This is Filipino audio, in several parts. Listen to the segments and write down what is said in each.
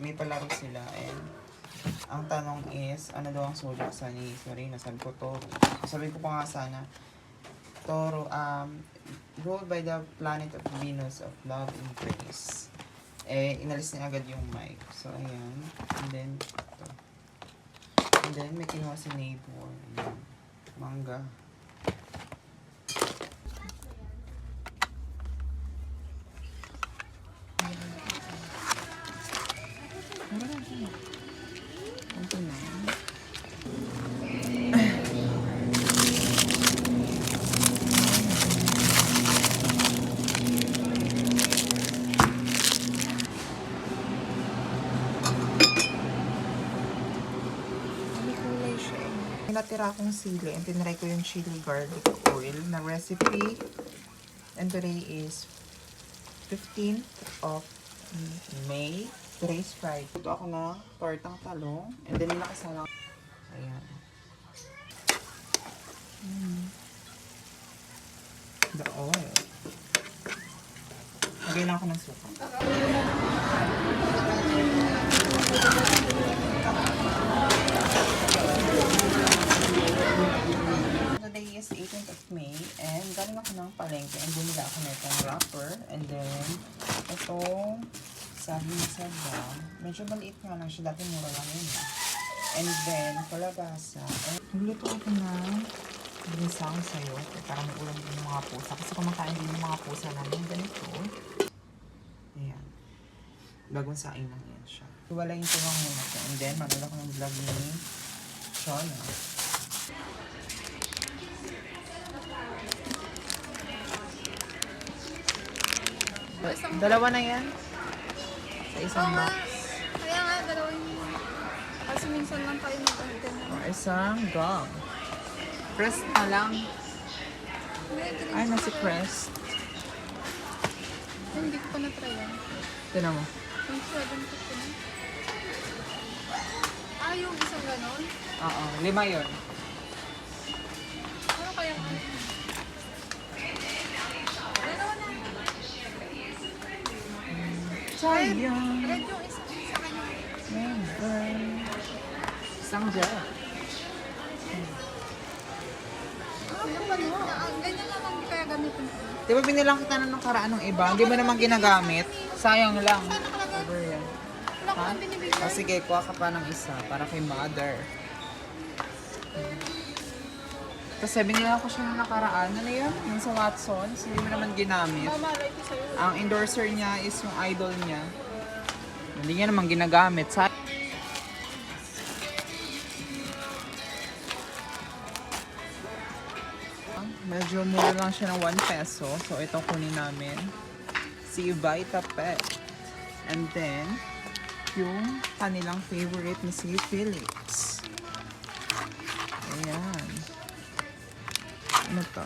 may palaro sila. And ang tanong is, ano daw ang zodiac sign ni Marina? Sabi ko, Toro. Sabi ko pa nga sana, Toro, ruled by the planet of Venus of love and grace. Eh, inalis niya agad yung mic. So, ayan. And then, ito. And then, may kinuha si neighbor. Ayan. Manga. Ito na. Natira akong sili and tinry ko yung chili garlic oil na recipe. And today is 15th of May. Today's Friday. Ito ako na tortang talong. And then nakasala. Ayan. The oil. Lagay lang ako ng suka. Today is 18th of May and galing ako ng palengke and bumili ako na itong wrapper and then itong saging na sabaw. Medyo maliit nga lang siya, dati mura lang yun. And then kalabasa. Nagluto ako ng ginisang sayo para may ulam din yung mga pusa kasi kumakain din yung mga pusa namin ganito. Ayan. Bagong saing lang yan siya. Wala yung tulong muna ko and then magdala ko ng vlog ni Shona. Dalawa na yan? Sa isang box? Kaya nga, dalawa yun. Kasi minsan lang tayo mag-antena. O, isang gum. Crest na lang. Ay, nasi Crest. Hindi ko pa na-try yan. Tinan mo. Yung 7 ko pa na. Yung isang ganon? Oo, 5 yun. Ano kaya nga? Dalawa na. Sayang. Red yung isa kanya. Never. Isang gel. Napalit na. Ganyan lang ang kaya gamitin ko. Di ba binilang kita na ng karaan ng iba? Hindi mo naman ginagamit. Sayang lang. Sana talaga? Over yan. Wala ko nang binibigyan. O sige, kuha ka pa ng isa para kay mother. Kasi binila ko siya ng nakaraan. Ano yun? Yung sa Watsons. Hindi mo naman ginamit. Mamalay ko sa'yo. Ang endorser niya is yung idol niya. Hindi niya naman ginagamit. Medyo mura lang siya ng 1 peso. So, ito kunin namin. Si Vita Pet. And then, yung kanilang favorite na si Felix. Ayan. Ano to?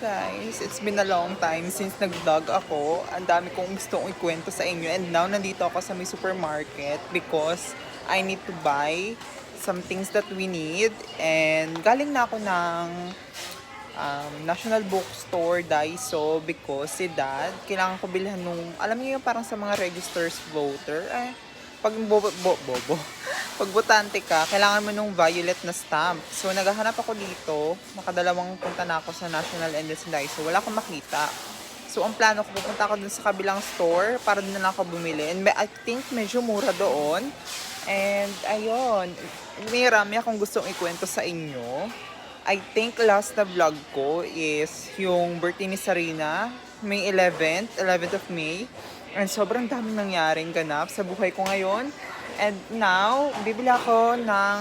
Guys, it's been a long time since nag-vlog ako. Ang dami kong gustong ikwento sa inyo. And now, nandito ako sa may supermarket because I need to buy some things that we need. And galing na ako ng National Bookstore, Daiso, because si Dad, kailangan ko bilhan nung, alam niyo yung parang sa mga registers voter, pag pag botante ka, kailangan mo nung violet na stamp. So, naghahanap ako dito. Nakadalawang punta na ako sa National and sa Daiso. Wala akong makita. So, ang plano ko, pupunta ako dun sa kabilang store para dun na lang ako bumili. And I think medyo mura doon. And, ayun. May rami akong gustong ikwento sa inyo. I think last na vlog ko is yung birthday ni Sarina, May 11th of May. And sobrang daming nangyaring ganap sa buhay ko ngayon. And now, bibili ako ng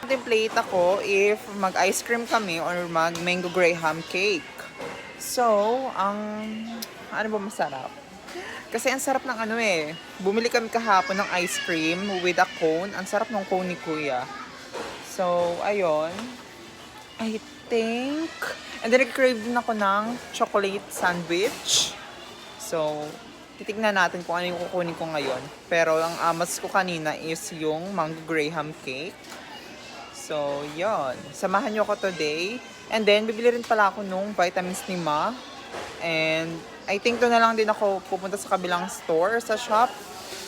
contemplate ako if mag-ice cream kami or mag-mango graham cake. So, ano ba masarap? Kasi ang sarap ng bumili kami kahapon ng ice cream with a cone. Ang sarap ng cone ni Kuya. So, ayun. I think, and then nag-crave din ako ng chocolate sandwich. So, titignan natin kung ano yung kukunin ko ngayon. Pero ang amas ko kanina is yung mango graham cake. So, yon. Samahan nyo ako today. And then, bibili rin pala ako nung vitamins ni Ma. And I think doon na lang din ako pupunta sa kabilang store, sa shop.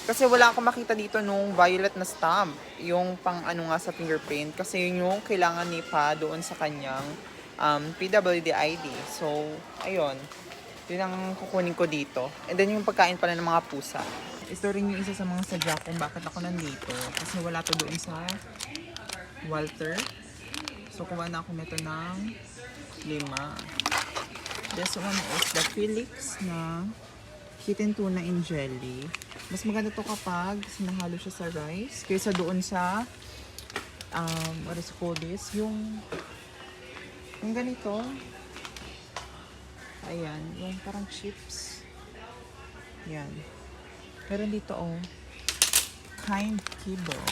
Kasi wala akong makita dito nung violet na stamp. Yung pang ano nga sa fingerprint. Kasi yun yung kailangan ni Pa doon sa kanyang PWD ID. So, ayun. Yun ang kukunin ko dito. And then yung pagkain pala ng mga pusa. Ito rin yung isa sa mga sadya kung bakit ako nandito. Kasi wala to doon sa Walter. So, kuha na ako nito ng 5. This one is the Felix na kitten tuna in jelly. Mas maganda to kapag sinahalo siya sa rice kaysa doon sa what is called this? Yung ganito. Ayan, yung parang chips. Yan. Meron dito kind kibble.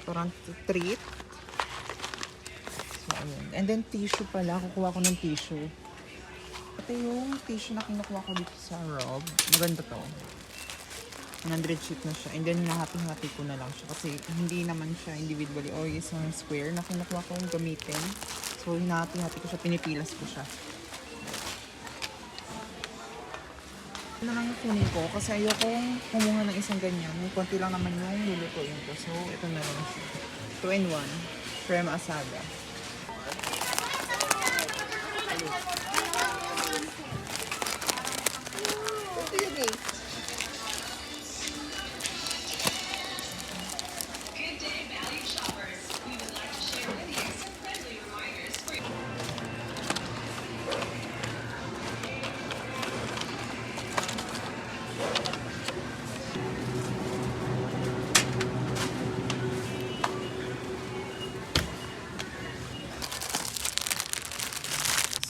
Parang treat. So, ayun. And then tissue pala. Kukuha ko ng tissue. Ito yung tissue na kinukuha ko dito sa Rob. Maganda to. 100 sheet na siya. And then, hinahati-hati ko na lang siya. Kasi hindi naman siya individually o isang square na kinukuha kong gamitin. So, hinahati-hati ko siya. Pinipilas ko siya. Ito na lang yung kunin ko. Kasi ayokong kumuha ng isang ganyan. May konti lang naman yung lulutuin ko. So, ito na lang siya. 2-in-1. Creme asada.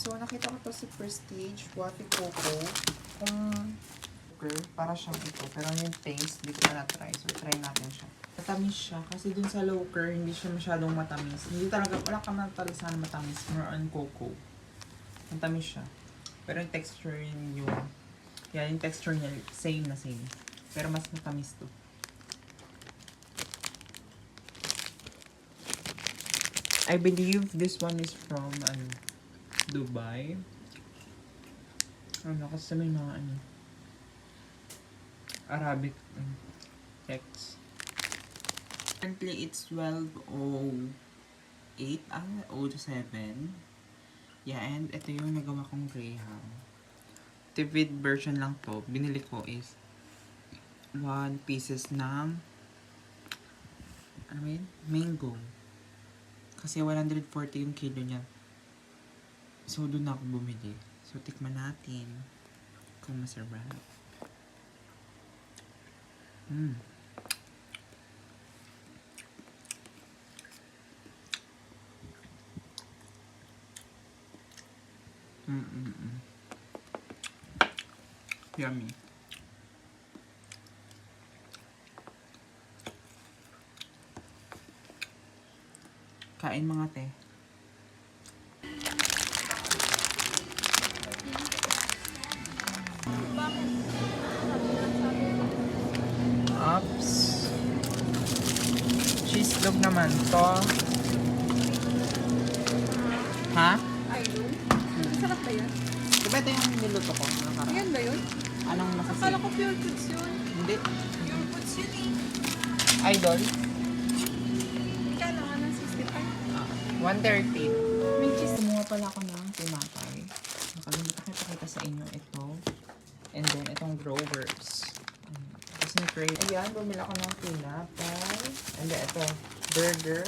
So, nakita ko to si Prestige Waffy Coco. Para siyang ito. Pero yung taste, hindi ko pa na-try. So, try natin siya. Matamis siya. Kasi dun sa Loker, hindi siya masyadong matamis. Hindi talaga, wala ka matalisan na matamis. More on cocoa. Matamis siya. Pero yung texture yung yung texture niya, same na same. Pero mas matamis to. I believe this one is from, Dubai. Kasi may mga Arabic text. Currently, it's 12:08 07. Yeah, and ito yung nagawa kong Graham. Vivid version lang to. Binili ko is 1 pieces ng mango. Kasi 140 yung kilo niya. So, doon ako bumili. So, tikman natin kung masarap. Yummy. Kain mga te. Oops. Cheese dog naman to. Ha? Ayun. Masarap ba yan? Diba ito yung niluto ko? Yan ba yun? Anong Akala masasip? ko pure foods yun. Hindi. Pure foods yun eh. Idol? Kailangan ng 65. 130. May cheese. Kumuha pala ako ng tinapay. Nakalimutan ko ipakita sa inyo ito. And then, itong Growers. Kasi na-crave. Ayan, bumila ko ng tinapay. And then, ito, burger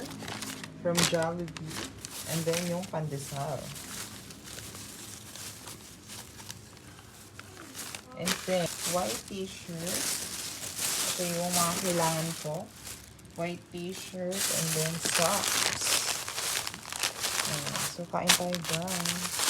from Jollibee. And then, yung pandesal. And then, white t-shirt. Ito yung mga kailangan ko. White t-shirt and then socks. Ayan. So, kain tayo guys.